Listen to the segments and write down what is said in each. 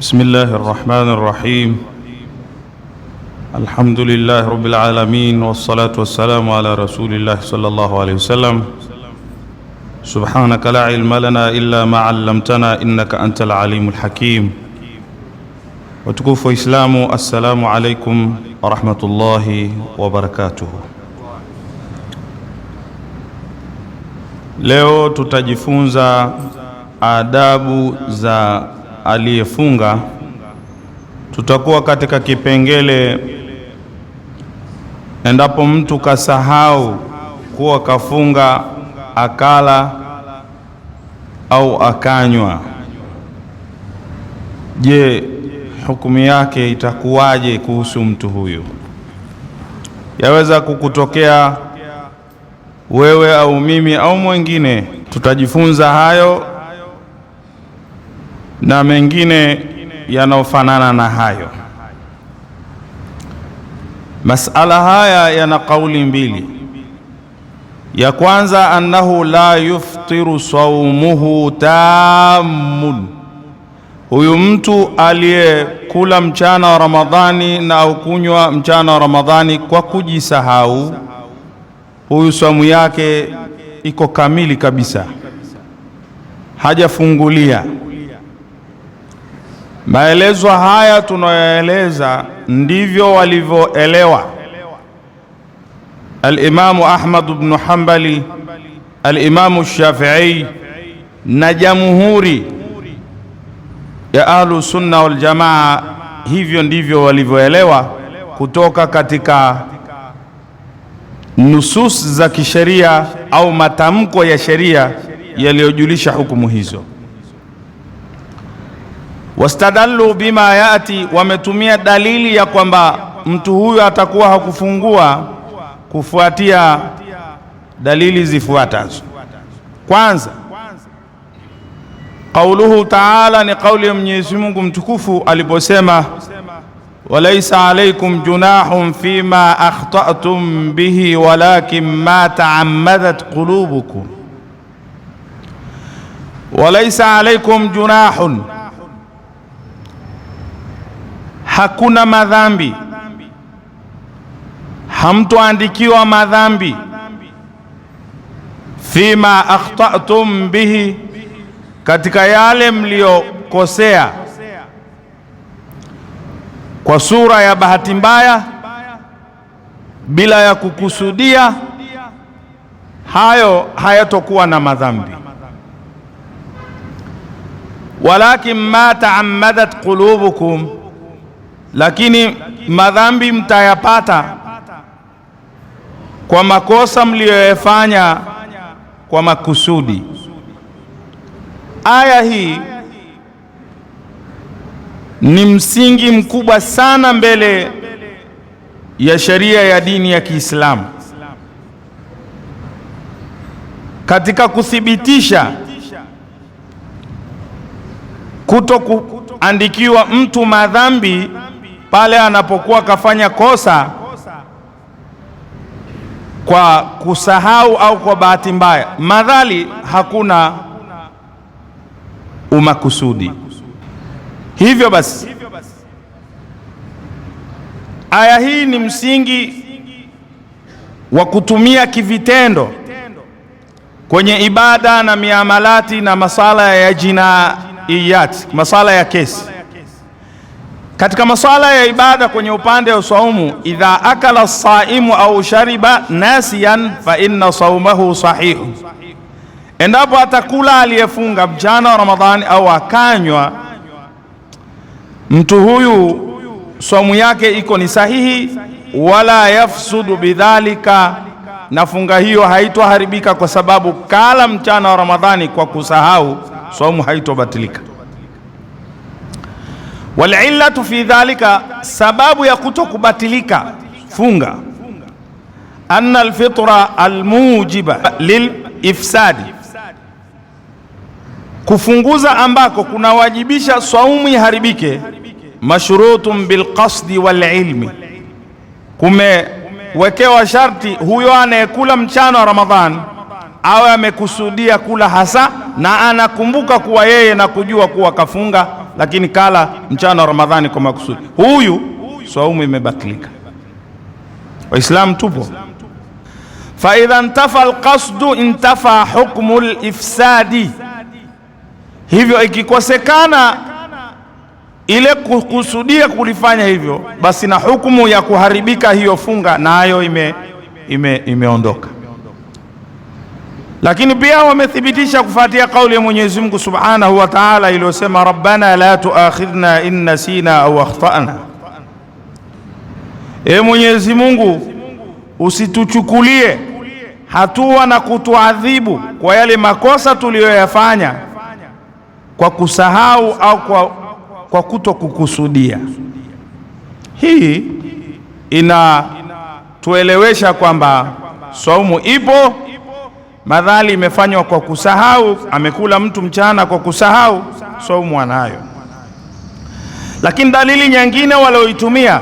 بسم الله الرحمن الرحيم. الحمد لله رب العالمين، والصلاة والسلام على رسول الله صلى الله عليه وسلم. سبحانك لا علم لنا إلا ما علمتنا إنك أنت العليم الحكيم. وتكفوا إسلام، السلام عليكم ورحمة الله وبركاته. Leo tutajifunza adabu za aliyefunga. Tutakuwa katika kipengele endapo mtu kasahau kuwa kafunga, akala au akanywa, je, hukumu yake itakuwaje kuhusu mtu huyu? Yaweza kukutokea wewe au mimi au mwingine. Tutajifunza hayo na mengine yanayofanana na hayo. Masala haya yana kauli mbili. Ya kwanza, annahu la yuftiru sawmuhu tamun, huyu mtu aliyekula mchana wa Ramadhani na au kunywa mchana wa Ramadhani kwa kujisahau, huyu saumu yake iko kamili kabisa, hajafungulia. Maelezo haya tunayoeleza ndivyo walivyoelewa al-Imamu Ahmad ibn Hanbali, al-Imamu Shafi'i na jamhuri ya ahlu sunna wal jamaa. Hivyo ndivyo walivyoelewa kutoka katika nusus za kisheria au matamko ya sheria yaliyojulisha hukumu hizo. Wastadallu bima yati, wametumia dalili ya kwamba mtu huyu atakuwa hakufungua kufuatia dalili zifuatazo. Kwanza, qauluhu ta'ala, ni kauli ya Mwenyezi Mungu mtukufu aliposema, walaysa alaykum junahun fima akhta'tum bihi walakin ma ta'ammadat qulubukum. Walaysa alaykum junahun, hakuna madhambi, hamtoandikiwa madhambi, fima akhta'tum bihi, katika yale mliokosea kwa sura ya bahati mbaya bila ya kukusudia, hayo hayatokuwa na madhambi. Walakin ma ta'ammadat qulubukum, lakini madhambi mtayapata kwa makosa mliyoyafanya kwa makusudi. Aya hii ni msingi mkubwa sana mbele ya sheria ya dini ya Kiislamu katika kuthibitisha kutokuandikiwa mtu madhambi pale anapokuwa kafanya kosa kwa kusahau au kwa bahati mbaya, madhali hakuna umakusudi. Hivyo basi, aya hii ni msingi wa kutumia kivitendo kwenye ibada na miamalati na masala ya jinaiyat, masala ya kesi. Katika masala ya ibada kwenye upande wa saumu, idha akala as-saimu au shariba nasiyan fa inna saumahu sahihu, endapo atakula aliyefunga mchana wa Ramadhani au akanywa, mtu huyu saumu yake iko ni sahihi, wala yafsudu bidhalika, na funga hiyo haitoharibika kwa sababu kala mchana wa Ramadhani kwa kusahau, saumu haitobatilika. Walillatu fi dhalika, sababu ya kutokubatilika funga, anna alfitra almujiba lilifsadi, kufunguza ambako kunawajibisha saumu iharibike, mashrutun bilqasdi walilmi, kumewekewa sharti huyo anayekula mchana wa Ramadhan awe amekusudia kula hasa na anakumbuka kuwa yeye na kujua kuwa kafunga lakini kala mchana wa Ramadhani kwa makusudi, huyu saumu imebatilika. Waislamu tupo. Fa idha intafa alqasdu intafa hukmu alifsadi, hivyo ikikosekana ile kukusudia kulifanya hivyo, basi na hukumu ya kuharibika hiyo funga nayo imeondoka. Lakini pia wamethibitisha kufuatia kauli ya Mwenyezi Mungu Subhanahu wa Ta'ala iliyosema, rabbana la tuakhidhna in nasina au akhtana, Mwenyezi Mungu usituchukulie hatua na kutuadhibu kwa yale makosa tuliyoyafanya kwa kusahau au kwa kutokukusudia. Hii inatuelewesha kwamba saumu ipo, madhali imefanywa kwa kusahau. Amekula mtu mchana kwa kusahau, saumu anayo. Lakini dalili nyingine walioitumia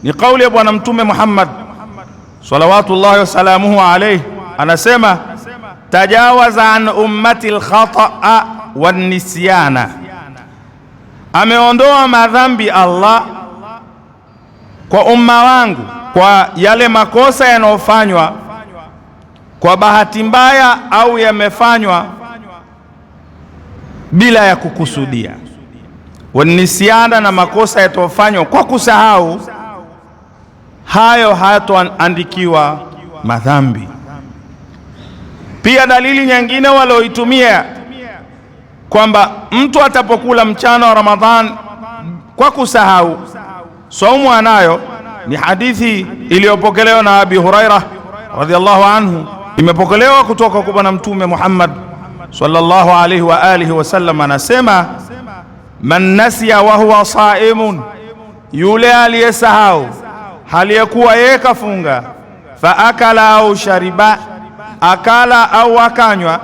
ni kauli ya Bwana Mtume Muhammad salawatullahi wasalamuhu alayhi, anasema tajawaza an ummati alkhata'a wan nisyana, ameondoa madhambi Allah kwa umma wangu kwa yale makosa yanayofanywa kwa bahati mbaya au yamefanywa bila ya kukusudia. Wanisiana, na makosa yatofanywa kwa kusahau, hayo hayatoandikiwa madhambi. Pia dalili nyingine walioitumia kwamba mtu atapokula mchana wa Ramadhan kwa kusahau, saumu anayo, ni hadithi iliyopokelewa na Abi Huraira radhiyallahu anhu, imepokelewa kutoka kwa Bwana Mtume Muhammad sallallahu alayhi wa alihi wasallam, anasema man nasiya wa huwa saimun, yule aliyesahau hali ya kuwa yeye kafunga, fa akala au shariba, akala au akanywa,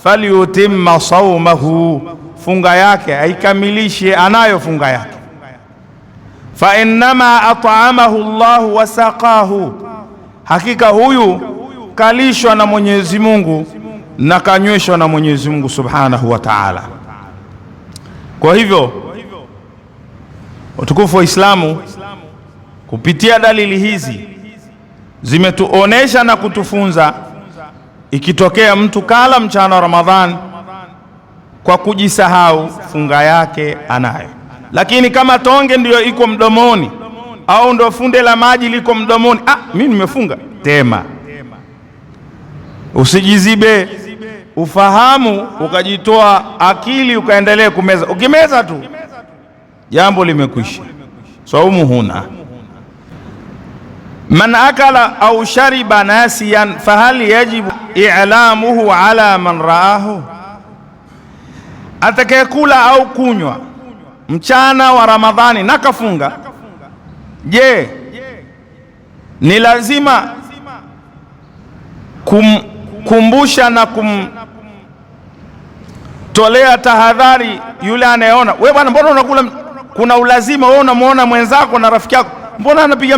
falyutimma saumahu, funga yake aikamilishe, anayo funga yake. Fa innama at'amahu Allah wa saqahu, hakika huyu kalishwa na Mwenyezi Mungu na kanyweshwa na Mwenyezi Mungu Subhanahu wa Ta'ala. Kwa hivyo utukufu wa Islamu kupitia dalili hizi zimetuonesha na kutufunza, ikitokea mtu kala mchana wa Ramadhan kwa kujisahau, funga yake anayo. Lakini kama tonge ndiyo iko mdomoni au ndo funde la maji liko mdomoni, mimi nimefunga, tema. Usijizibe ufahamu ukajitoa akili ukaendelea kumeza. Ukimeza tu jambo limekwisha, saumu huna. Man akala au shariba nasiyan fahal yajibu i'lamuhu ala man raahu, atakayekula au kunywa mchana wa Ramadhani na kafunga, je, ni lazima kumkumbusha na kumtolea tahadhari yule anayeona, wewe bwana, mbona unakula? Kuna ulazima, wewe unamuona mwenzako na rafiki yako, mbona anapiga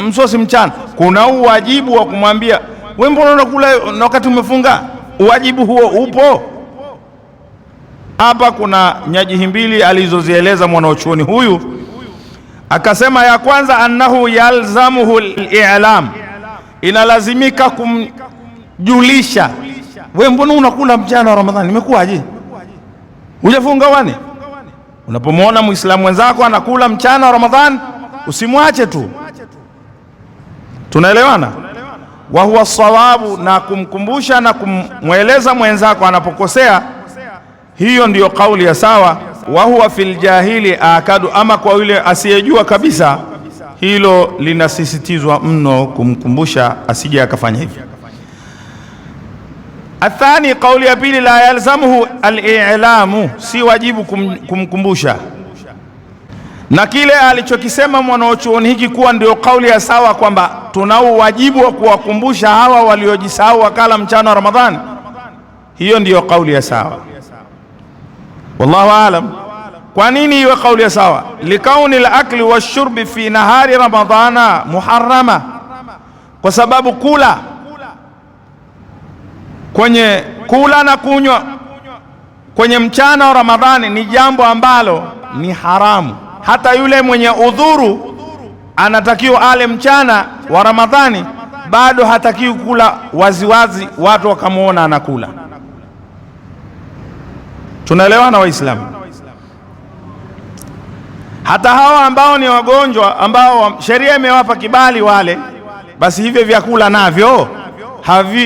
msosi mchana? Kuna uwajibu wa kumwambia, wewe mbona unakula na wakati umefunga? Uwajibu huo upo hapa. Kuna nyajihi mbili alizozieleza mwanachuoni huyu, akasema ya kwanza, annahu yalzamuhu al-i'lam, inalazimika kumjulisha, wewe mbona unakula mchana wa Ramadhani, nimekuaje? Hujafunga wani? Unapomwona Muislamu wenzako anakula mchana wa Ramadhani, usimwache tu. Tunaelewana? Wa huwa sawabu, na kumkumbusha na kumweleza mwenzako anapokosea, hiyo ndiyo kauli ya sawa. Wa huwa fil jahili akadu, ama kwa yule asiyejua kabisa, hilo linasisitizwa mno kumkumbusha asije akafanya hivyo. Athani, kauli ya pili, la yalzamuhu al-i'lamu, si wajibu kumkumbusha. Na kile alichokisema mwanachuoni hiki kuwa ndio kauli ya sawa, kwamba tunao wajibu wa kuwakumbusha hawa waliojisahau wakala mchana wa Ramadhani, hiyo ndiyo kauli ya sawa. Wallahu aalam. Kwa nini iwe kauli ya sawa? Likauni al-akli wash-shurbi fi nahari ramadhana muharrama, kwa sababu kula na kunywa kwenye mchana wa Ramadhani ni jambo ambalo ni haramu. Hata yule mwenye udhuru anatakiwa ale mchana wa Ramadhani, bado hatakiwi kula waziwazi watu wakamuona anakula. Tunaelewana Waislamu? Hata hawa ambao ni wagonjwa, ambao sheria imewapa kibali wale, basi hivyo vyakula navyo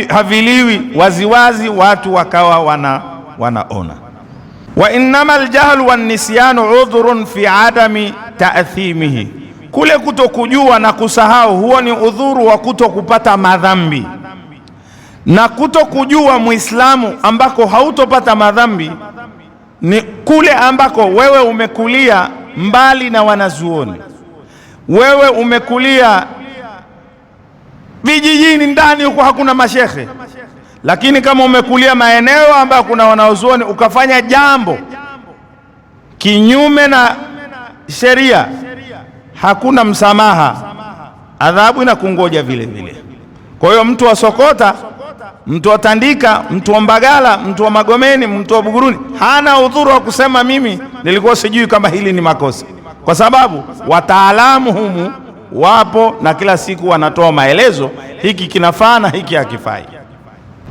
haviliwi waziwazi watu wakawa wanaona. Wa innamal jahlu wan nisyanu udhrun fi adami ta'thimihi, kule kutokujua na kusahau huo ni udhuru wa kutokupata madhambi. Na kutokujua Muislamu ambako hautopata madhambi ni kule ambako wewe umekulia mbali na wanazuoni, wewe umekulia vijijini ndani huko hakuna mashekhe. Lakini kama umekulia maeneo ambayo kuna wanazuoni ukafanya jambo kinyume na sheria, hakuna msamaha, adhabu inakungoja vile vile. Kwa hiyo mtu wa Sokota, mtu wa Tandika, mtu wa Mbagala, mtu wa Magomeni, mtu wa Buguruni hana udhuru wa kusema mimi nilikuwa sijui kama hili ni makosa, kwa sababu wataalamu humu wapo na kila siku wanatoa maelezo, hiki kinafaa na hiki hakifai.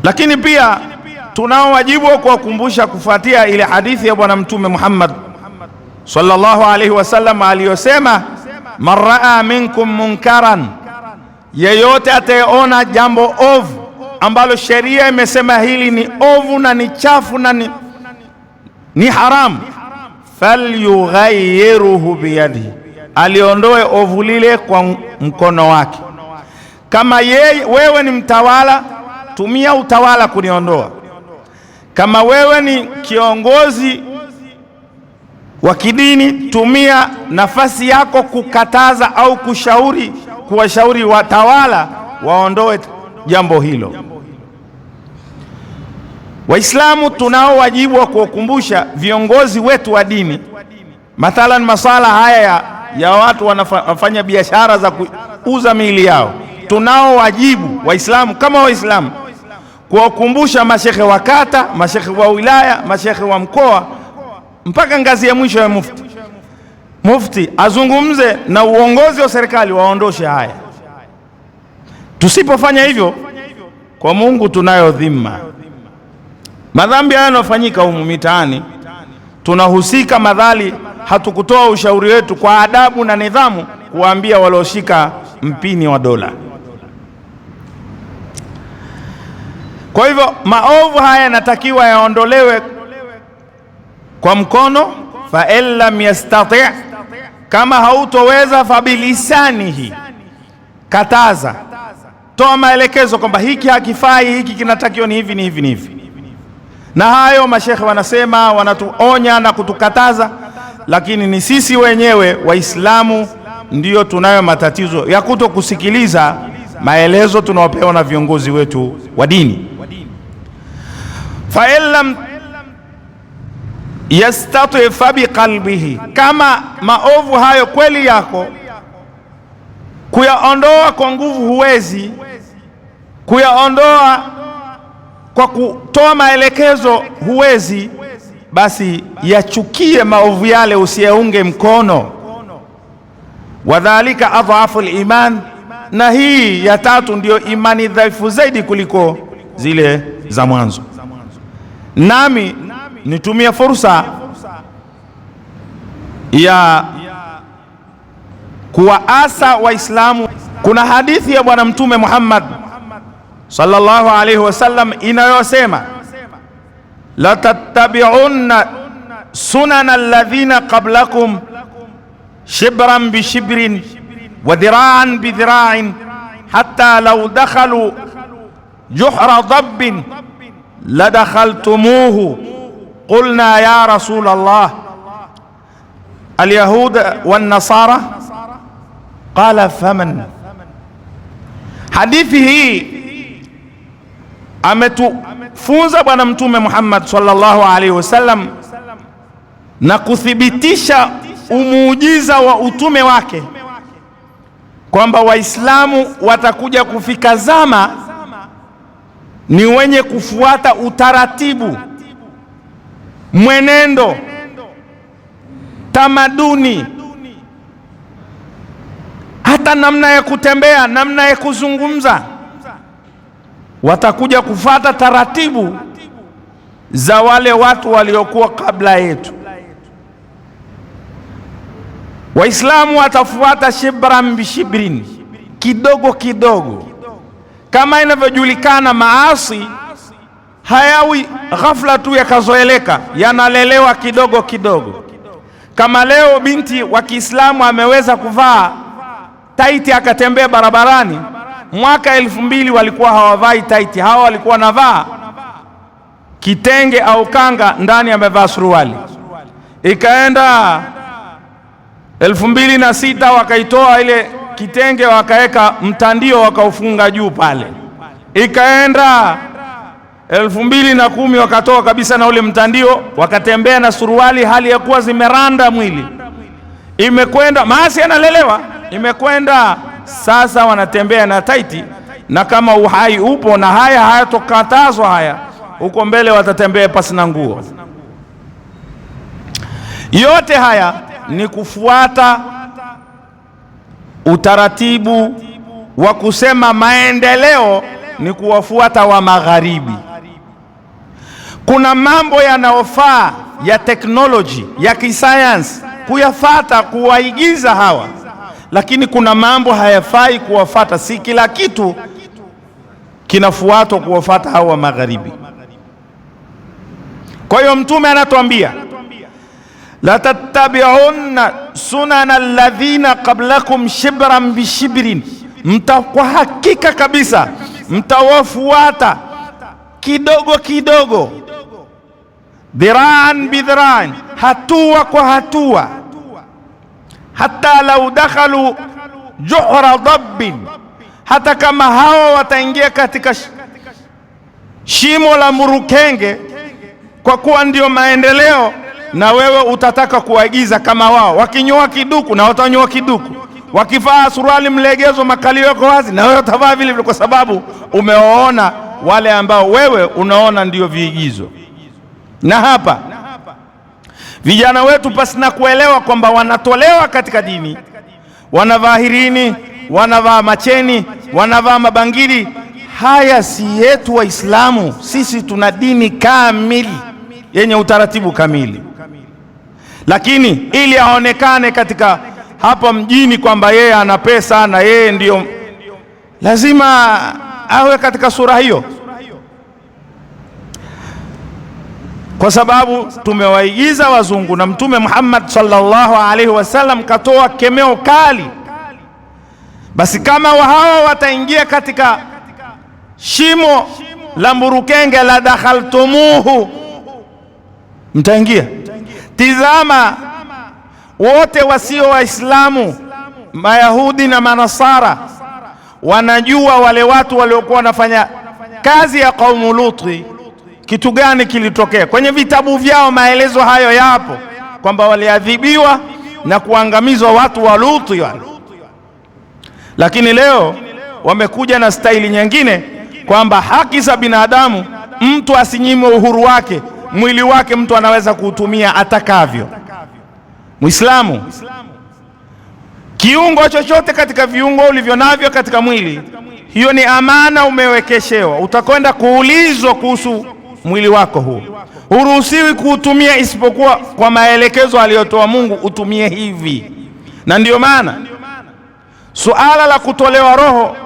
Lakini pia tunao wajibu wa kuwakumbusha kufuatia ile hadithi ya Bwana Mtume Muhammad sallallahu alaihi wasallam aliyosema, man raa minkum munkaran, yeyote atayeona jambo ovu ambalo sheria imesema hili ni ovu na ni chafu na ni haramu, falyughayyiruhu biyadihi, aliondoe ovu lile kwa mkono wake. Kama wewe ni mtawala, tumia utawala kuniondoa. Kama wewe ni kiongozi wa kidini, tumia nafasi yako kukataza au kuwashauri watawala waondoe jambo hilo. Waislamu tunao wajibu wa kuwakumbusha viongozi wetu wa dini, mathalan masala haya ya watu wanafanya biashara za kuuza miili yao. Tunao wajibu Waislamu kama Waislamu kuwakumbusha mashekhe wa kata, mashekhe wa wilaya, mashekhe wa mkoa, mpaka ngazi ya mwisho ya mufti azungumze na uongozi wa serikali waondoshe haya. Tusipofanya hivyo, kwa Mungu tunayo dhima. Madhambi haya yanayofanyika humu mitaani tunahusika, madhali hatukutoa ushauri wetu kwa adabu na nidhamu kuwaambia walioshika mpini wa dola. Kwa hivyo maovu haya yanatakiwa yaondolewe kwa mkono, fa illam yastati', kama hautoweza fabilisanihi, kataza, toa maelekezo kwamba hiki hakifai, hiki kinatakiwa ni hivi ni hivi ni hivi. Na hayo mashekhe wanasema, wanatuonya na kutukataza, lakini ni sisi wenyewe Waislamu ndiyo tunayo matatizo ya kutokusikiliza maelezo tunaopewa na viongozi wetu wa dini. Fa illam yastati fa biqalbihi, kama maovu hayo kweli yako kuyaondoa kwa nguvu huwezi, kuyaondoa kwa kutoa maelekezo huwezi, basi yachukie maovu yale, usiyaunge mkono. Wadhalika adhafu al-iman, na hii ya tatu ndiyo imani dhaifu zaidi kuliko zile za mwanzo. Nami nitumia fursa ya kuwaasa Waislamu. Kuna hadithi ya Bwana Mtume Muhammad sallallahu alaihi wasallam inayosema, la tattabi'unna sunana alladhina qablakum shibran bi shibrin wa dhira'an bi dhira'in hatta law dakhalu juhra dabbin ladakhaltumuhu qulna ya rasul Allah alyahuda wan nasara qala faman. Hadithi hii ametufunza Bwana Mtume Muhammad sallallahu alaihi wasallam na kuthibitisha umuujiza wa utume wake, kwamba Waislamu watakuja kufika zama ni wenye kufuata utaratibu mwenendo, tamaduni, hata namna ya kutembea, namna ya kuzungumza. Watakuja kufata taratibu za wale watu waliokuwa kabla yetu. Waislamu watafuata shibran bishibrin, kidogo kidogo. Kama inavyojulikana, maasi hayawi ghafla tu yakazoeleka, yanalelewa kidogo kidogo. Kama leo binti wa Kiislamu ameweza kuvaa taiti akatembea barabarani, mwaka 2000 walikuwa hawavai taiti. Hawa walikuwa wanavaa kitenge au kanga, ndani amevaa suruali. Ikaenda 2006 wakaitoa ile kitenge wakaweka mtandio wakaufunga juu pale. Ikaenda 2010 wakatoa kabisa na ule mtandio, wakatembea na suruali hali ya kuwa zimeranda mwili. Imekwenda maasi yanalelewa, imekwenda sasa wanatembea na taiti, na kama uhai upo na haya hayatokatazwa, haya huko mbele watatembea pasi na nguo. Yote haya ni kufuata utaratibu wa kusema maendeleo ni kuwafuata wa magharibi. Kuna mambo yanayofaa ya teknoloji, ya kisayansi kuyafata, kuwaigiza hawa, lakini kuna mambo hayafai kuwafata. Si kila kitu kinafuatwa kuwafata hawa wa magharibi. Kwa hiyo Mtume anatuambia la tattabi'unna sunana alladhina qablakum shibran bishibrin, kwa hakika kabisa mtawafuata kidogo kidogo, dhiraan bidhiraan, hatua kwa hatua. Hata lau dakhalu juhra dabbin, hata kama hawa wataingia katika shimo la murukenge, kwa kuwa ndio maendeleo, na wewe utataka kuagiza kama wao. Wakinyoa kiduku na watanyoa kiduku, wakivaa suruali mlegezo makalio yako wazi, na wewe utavaa vile vile, kwa sababu umewaona wale ambao wewe unaona ndio viigizo. Na hapa vijana wetu pasina kuelewa kwamba wanatolewa katika dini, wanavaa hirini, wanavaa macheni, wanavaa mabangili. Haya si yetu Waislamu. Sisi tuna dini kamili yenye utaratibu kamili, lakini ili aonekane katika hapa mjini kwamba yeye ana pesa na yeye ndio, lazima awe katika sura hiyo, kwa sababu tumewaigiza wazungu. Na Mtume Muhammad sallallahu alaihi wasallam katoa kemeo kali. Basi kama hawa wataingia katika shimo la mburukenge la dakhaltumuhu, mtaingia. Tizama, wote wasio Waislamu, Mayahudi na Manasara, wanajua wale watu waliokuwa wanafanya kazi ya kaumu Luti, kitu gani kilitokea. Kwenye vitabu vyao maelezo hayo yapo, kwamba waliadhibiwa na kuangamizwa watu wa Luti wale. Lakini leo wamekuja na staili nyingine, kwamba haki za binadamu, mtu asinyimwe uhuru wake, mwili wake mtu anaweza kuutumia atakavyo. Muislamu, kiungo chochote katika viungo ulivyo navyo katika mwili, hiyo ni amana umewekeshewa. Utakwenda kuulizwa kuhusu mwili wako huu. Huruhusiwi kuutumia isipokuwa kwa maelekezo aliyotoa Mungu, utumie hivi. Na ndiyo maana suala la kutolewa roho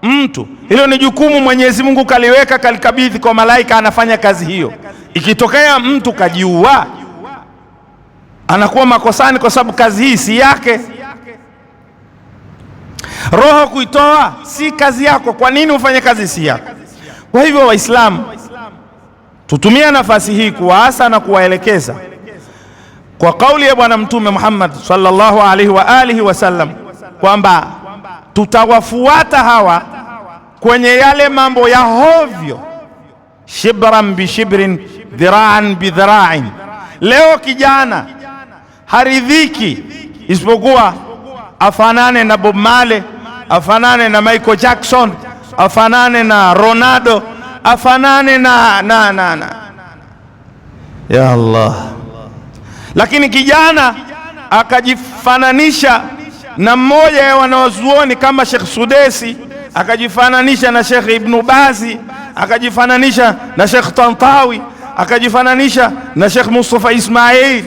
mtu, hilo ni jukumu Mwenyezi Mungu kaliweka, kalikabidhi kwa malaika, anafanya kazi hiyo. Ikitokea mtu kajiua, anakuwa makosani, kwa sababu kazi hii si yake. Roho kuitoa si kazi yako, kwa nini ufanye kazi si yako? Kwa hivyo Waislamu, tutumia nafasi hii kuwaasa na kuwaelekeza kwa kauli ya Bwana Mtume Muhammad sallallahu alaihi wa alihi wasallam, kwamba tutawafuata hawa kwenye yale mambo ya hovyo, shibran bishibrin, dhiraan bidhira'in. Leo kijana haridhiki isipokuwa afanane na Bob Marley, afanane na Michael Jackson, afanane na Ronaldo, afanane Ya Allah. Lakini kijana akajifananisha na mmoja ya wanawazuoni kama Sheikh Sudesi, akajifananisha na Sheikh Ibn Bazi, akajifananisha na Sheikh Tantawi, akajifananisha na Sheikh Mustafa Ismail.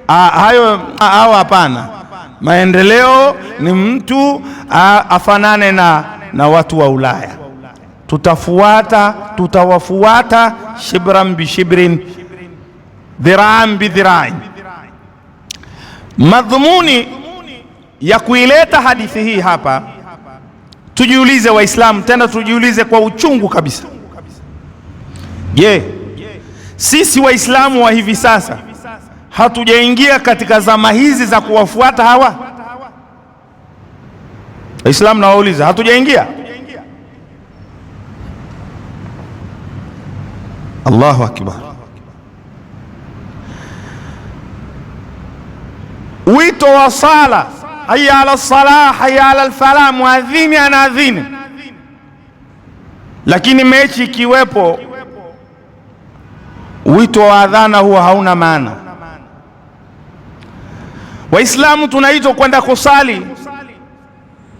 Hayo hapana. Maendeleo ni mtu afanane na watu wa Ulaya. Tutawafuata shibran bi shibrin, dhiraan bi dhiraan. Madhumuni ya kuileta hadithi hii hapa, tujiulize Waislamu, tena tujiulize kwa uchungu kabisa. Je, sisi Waislamu wa hivi sasa hatujaingia katika zama hizi za kuwafuata hawa? Waislamu nawauliza, hatujaingia? Allahu akbar. Wito wa sala, hayya ala salah, hayya ala alfalah, muadhini anaadhini, lakini mechi ikiwepo wito wa adhana huwa hauna maana. Waislamu tunaitwa kwenda kusali.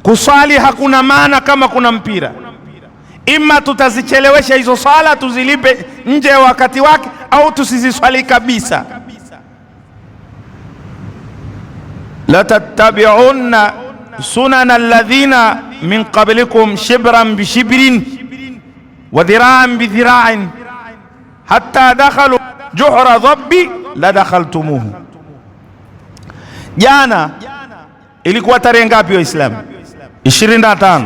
Kusali hakuna maana kama kuna mpira. Ima tutazichelewesha hizo sala, tuzilipe nje ya wakati wake, au tusiziswali kabisa. La tattabi'unna sunana alladhina min qablikum shibran bi shibrin wa dhira'an bi dhira'in hatta dakhalu juhra dhabbi la dakhaltumuhu. Jana ilikuwa tarehe ngapi Waislamu? 25.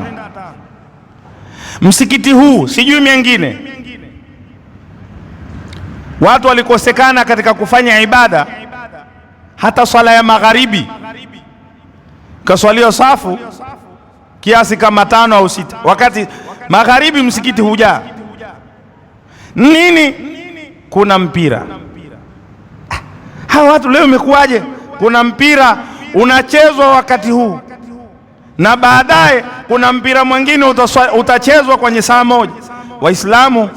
Msikiti huu, sijui mengine, watu walikosekana katika kufanya ibada. Hata swala ya magharibi kaswaliwa safu kiasi kama 5 au 6, wakati magharibi msikiti hujaa. Nini? Kuna mpira. Hawa watu leo imekuwaje? Kuna mpira unachezwa wakati huu, na baadaye kuna mpira mwingine utachezwa kwenye saa moja. Waislamu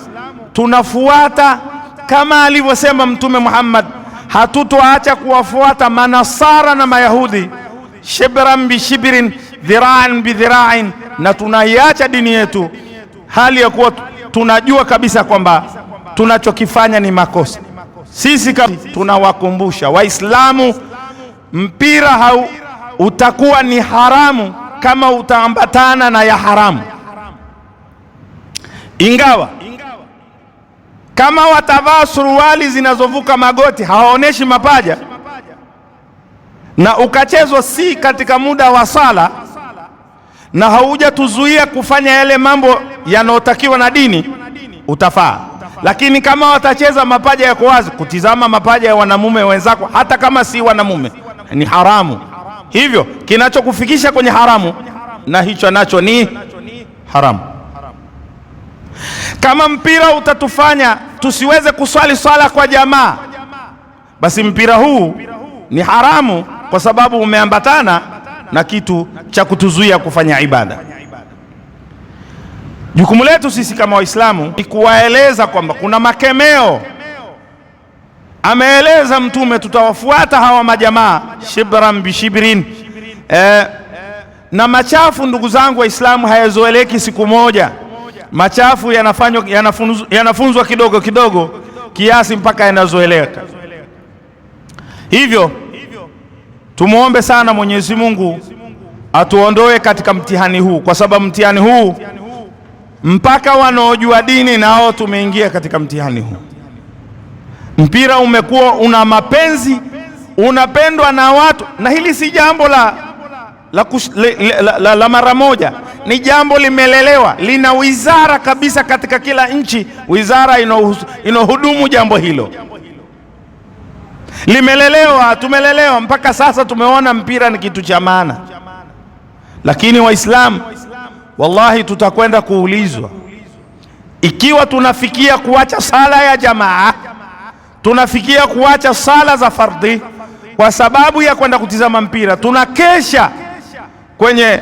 tunafuata kama alivyosema Mtume Muhammad, hatutoacha kuwafuata manasara na mayahudi, shibran bi shibrin, dhira'an bi dhira'in, na tunaiacha dini yetu hali ya kuwa tunajua kabisa kwamba tunachokifanya ni makosa. Sisi tunawakumbusha Waislamu, mpira utakuwa ni haramu kama utaambatana na ya haramu. Ingawa kama watavaa suruali zinazovuka magoti, hawaoneshi mapaja, na ukachezwa si katika muda wa sala, na haujatuzuia kufanya yale mambo yanayotakiwa na dini, utafaa. Lakini kama watacheza mapaja yako wazi, kutizama mapaja ya wanamume wenzako hata kama si wanamume ni haramu. Hivyo kinachokufikisha kwenye haramu, na hicho nacho ni haramu. Kama mpira utatufanya tusiweze kuswali swala kwa jamaa, basi mpira huu ni haramu, kwa sababu umeambatana na kitu cha kutuzuia kufanya ibada. Jukumu letu sisi kama Waislamu ni kuwaeleza kwamba kuna makemeo. Ameeleza Mtume, tutawafuata hawa majamaa shibran bi shibrin. Na machafu, ndugu zangu Waislamu, hayazoeleki siku moja. Machafu yanafunzwa kidogo kidogo kiasi mpaka yanazoeleka. Hivyo tumuombe sana Mwenyezi Mungu atuondoe katika mtihani huu, kwa sababu mtihani huu mpaka wanaojua dini nao tumeingia katika mtihani huu. Mpira umekuwa una mapenzi, unapendwa na watu, na hili si jambo la mara moja, ni jambo limelelewa, lina wizara kabisa katika kila nchi, wizara inohudumu jambo hilo. Limelelewa, tumelelewa mpaka sasa tumeona mpira ni kitu cha maana. Lakini Waislamu, wallahi tutakwenda kuulizwa ikiwa tunafikia kuacha sala ya jamaa, tunafikia kuacha sala za fardhi kwa sababu ya kwenda kutizama mpira. Tunakesha kwenye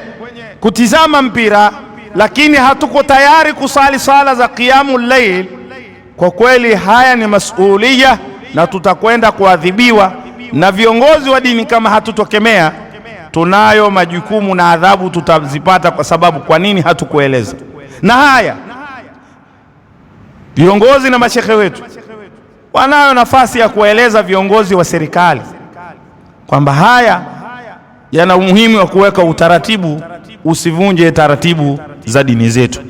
kutizama mpira, lakini hatuko tayari kusali sala za qiyamul layl. Kwa kweli haya ni masulia na tutakwenda kuadhibiwa, na viongozi wa dini kama hatutokemea, tunayo majukumu na adhabu tutazipata. Kwa sababu kwa nini hatukueleza? Na haya viongozi na mashekhe wetu wanayo nafasi ya kueleza viongozi wa serikali kwamba haya yana umuhimu wa kuweka utaratibu, usivunje taratibu za dini zetu.